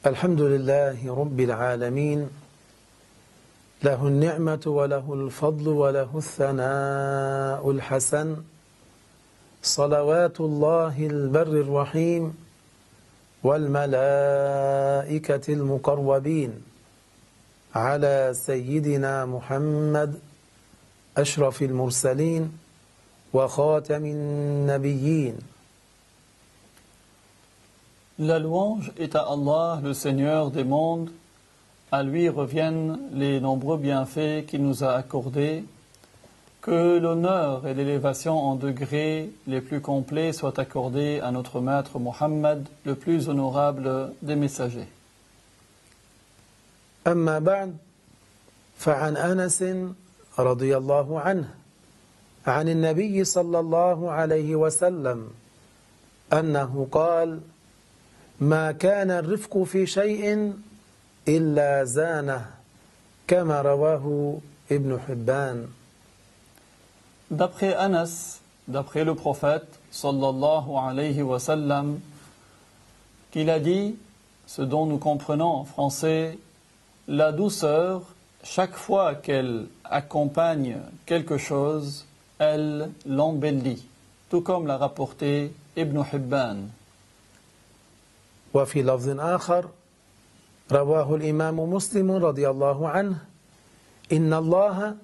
الحمد لله رب العالمين له النعمة وله الفضل وله الثناء الحسن صلوات الله البر الرحيم والملائكة المقربين على سيدنا محمد أشرف المرسلين وخاتم النبيين. La louange est à Allah, le Seigneur des mondes. À lui reviennent les nombreux bienfaits qu'il nous a accordés. Que l'honneur et l'élévation en degrés les plus complets soient accordés à notre maître Muhammad, le plus honorable des messagers. أما بعد فعن أنس رضي الله عنه عن النبي صلى الله عليه وسلم أنه قال: ما كان الرفق في شيء إلا زانه كما رواه ابن حبان. D'après Anas, d'après le prophète sallallahu alayhi wa sallam, qu'il a dit, ce dont nous comprenons en français, la douceur, chaque fois qu'elle accompagne quelque chose, elle l'embellit, tout comme l'a rapporté Ibn Hibban. وفي لفظ آخر رواه الإمام مسلم رضي الله عنه إن الله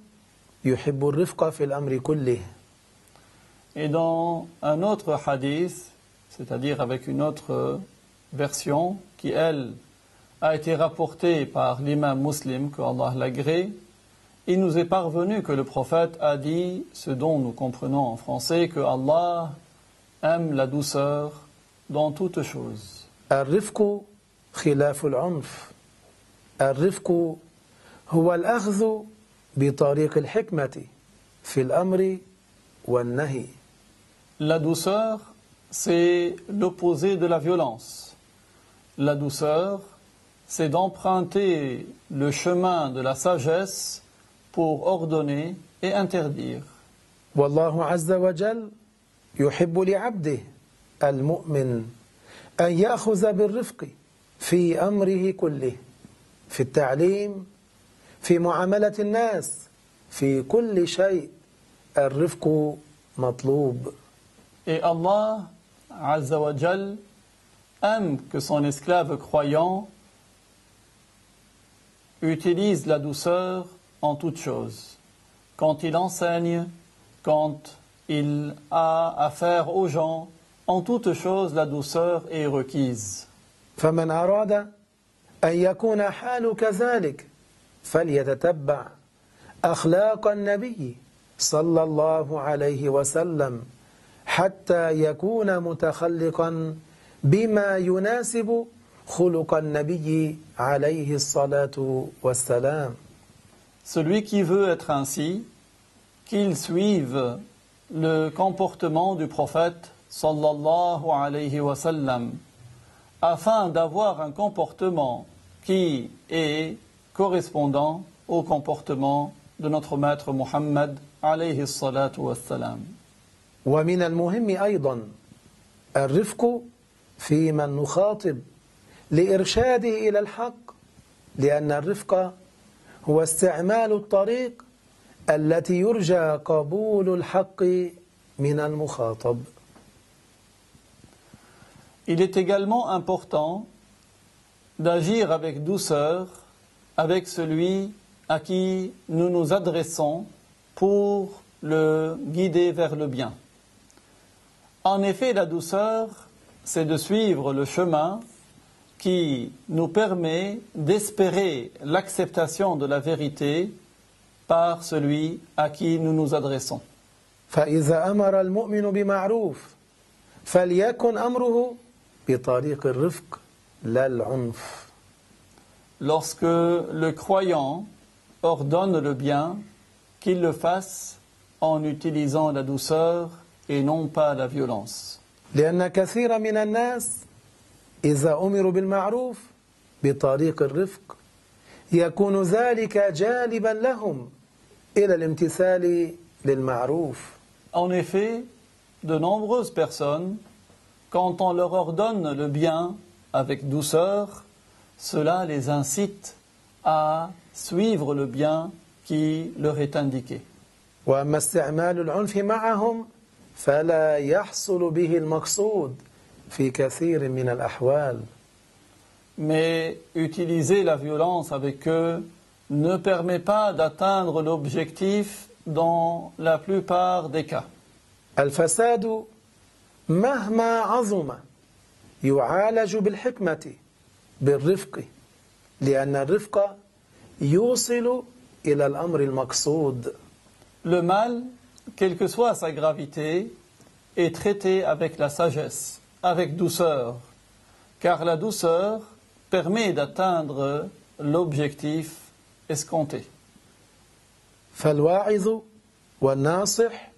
يحب الرفق في الأمر كله. Et dans un autre hadith, c'est-à-dire avec une autre version, qui elle a été rapportée par l'imam muslim, que Allah l'agrée, il nous est parvenu que le prophète a dit, ce dont nous comprenons en français, que Allah aime la douceur dans toutes choses. الرفق خلاف العنف. الرفق هو الأخذ بطريق الحكمة في الأمر والنهي. La douceur, c'est l'opposé de la violence. La douceur, c'est d'emprunter le chemin de la sagesse pour ordonner et interdire. والله عز وجل يحب لعبده المؤمن أن يأخذ بالرفق في أمره كله، في التعليم، في معاملة الناس، في كل شيء الرفق مطلوب. Et Allah Azza wa Jal aime que son esclave croyant utilise la douceur en toutes choses. Quand il enseigne, quand il a affaire aux gens, en toutes choses, la douceur est requise. فمن أراد أن يكون حال كذلك فليتتبع أخلاق النبي صلى الله عليه وسلم حتى يكون متخلقا بما يناسب خلق النبي عليه الصلاة والسلام. Celui qui veut être ainsi, qu'il suive le comportement du prophète sallallahu alayhi wa sallam, afin d'avoir un comportement qui est correspondant au comportement de notre maître Muhammad alayhi salatu wassalam. ومن المهم أيضا الرفق في من نخاطب لإرشاده إلى الحق، لأن الرفق هو استعمال الطريق التي يرجى قبول الحق من المخاطب. Il est également important d'agir avec douceur avec celui à qui nous nous adressons pour le guider vers le bien. En effet, la douceur, c'est de suivre le chemin qui nous permet d'espérer l'acceptation de la vérité par celui à qui nous nous adressons. فإذا أمر المؤمن بمعروف فليكن أمره بطريق الرفق لا العنف. Lorsque le croyant ordonne le bien, qu'il le fasse en utilisant la douceur et non pas la violence. لأن كثير من الناس إذا أمروا بالمعروف بطريق الرفق يكون ذلك جالبا لهم إلى الامتثال للمعروف. En effet, de nombreuses personnes, quand on leur ordonne le bien avec douceur, cela les incite à suivre le bien qui leur est indiqué. وأما استعمال العنف معهم فلا يحصل به المقصود في كثير من الأحوال. Mais utiliser la violence avec eux ne permet pas d'atteindre l'objectif dans la plupart des cas. الفساد مهما عظم يعالج بالحكمة بالرفق لأن الرفق يوصل إلى الأمر المقصود. Le mal, quelle que soit sa gravité, est traité avec la sagesse, avec douceur, car la douceur permet d'atteindre l'objectif escompté. فالواعظ والناصح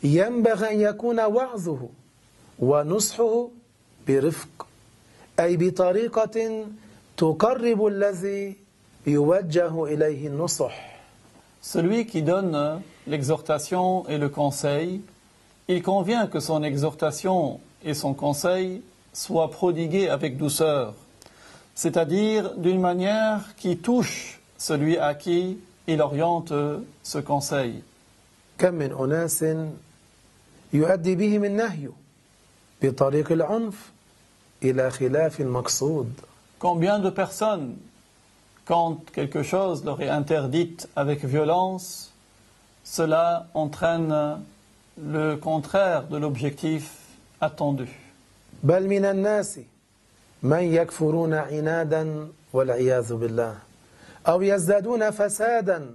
ينبغي أن يكون وعظه ونصحه برفق أي بطريقة تقرب الذي يوجه إليه النصح. Celui qui donne l'exhortation et le conseil, il convient que son exhortation et son conseil soient prodigués avec douceur, c'est-à-dire d'une manière qui touche celui à qui il oriente ce conseil. كم من أناس يؤدي بهم النهي بطريق العنف إلى خلاف المقصود. Combien de personnes, quand quelque chose leur est interdit avec violence, cela entraîne le contraire de l'objectif attendu. بل من الناس من يكفرون عنادا والعياذ بالله أو يزدادون فسادا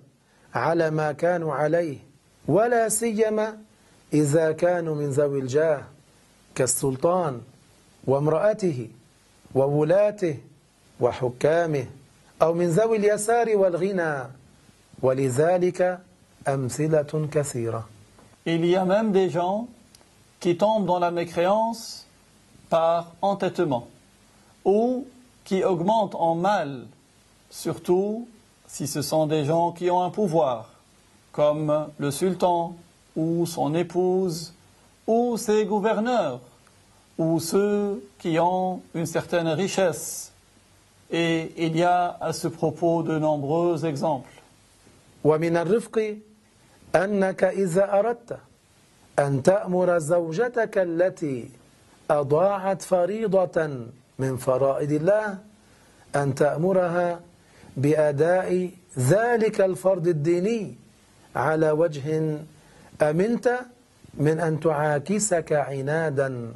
على ما كانوا عليه ولا سيما إذا كانوا من ذوي الجاه كالسلطان وامرأته وولاته وحكامه أو من ذوي اليسار والغنى ولذلك أمثلة كثيرة. Il y a même des gens qui tombent dans la mécréance par entêtement ou qui augmentent en mal, surtout si ce sont des gens qui ont un pouvoir, comme le sultan ou son épouse ou ses gouverneurs ou ceux qui ont une certaine richesse. Et il y a à ce propos de nombreux exemples. ومن الرفق أنك إذا أردت أن تأمر زوجتك التي أضاعت فريضة من فرائض الله أن تأمرها بأداء ذلك الفرض الديني على وجه أمنت من أن تعاكسك عنادا.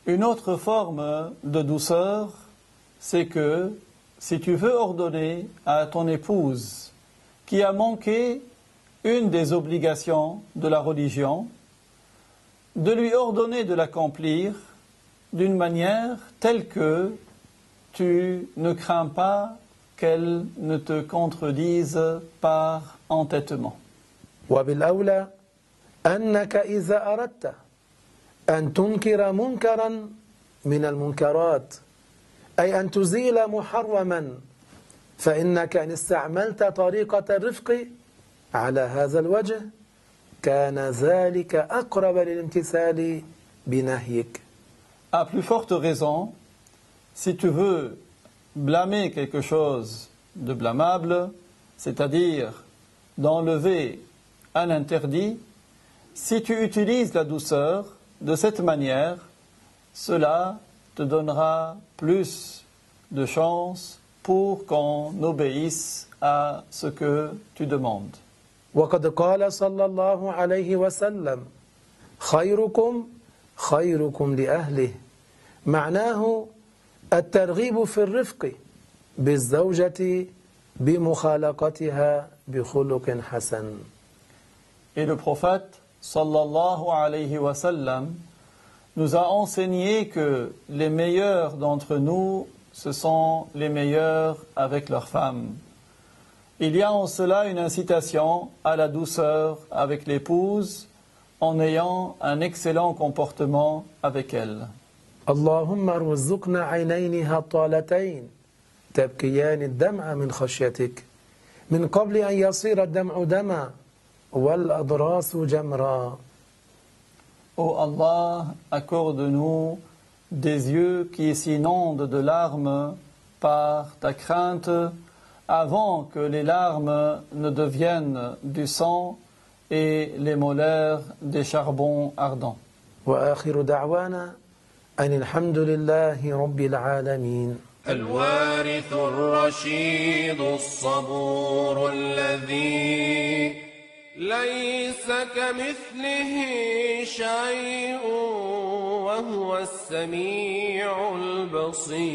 Une autre forme de douceur, c'est que si tu veux ordonner à ton épouse qui a manqué une des obligations de la religion, de lui ordonner de l'accomplir d'une manière telle que tu ne crains pas qu'elle ne te contredise par entêtement. وبالأولى أنك إذا أردت أن تنكر منكرا من المنكرات أي أن تزيل محرما فإنك إن استعملت طريقة الرفق على هذا الوجه كان ذلك أقرب للامتثال بنهيك. À plus forte raison, si tu veux blâmer quelque chose de blâmable, c'est-à-dire d'enlever un interdit, si tu utilises la douceur de cette manière, cela te donnera plus de chances pour qu'on obéisse à ce que tu demandes. وقد قال صلى الله عليه وسلم خيركم خيركم لأهله معناه الترغيب في الرفق بالزوجة بمخالقتها بخلق حسن. Et le prophète sallallahu alayhi wa sallam nous a enseigné que les meilleurs d'entre nous, ce sont les meilleurs avec leurs femmes. Il y a en cela une incitation à la douceur avec l'épouse en ayant un excellent comportement avec elle. اللهم ارزقنا عينين هطالتين تبكيان الدمع من خشيتك من قبل أن يصير الدمع دما والأضراس جمرا. Ô Allah, accorde-nous des yeux qui s'inondent de larmes par ta crainte avant que les larmes ne deviennent du sang et les molaires des charbons ardents. وآخر دعوانا أن الحمد لله رب العالمين. الوارث الرشيد الصبور الذي ليس كمثله شيء وهو السميع البصير.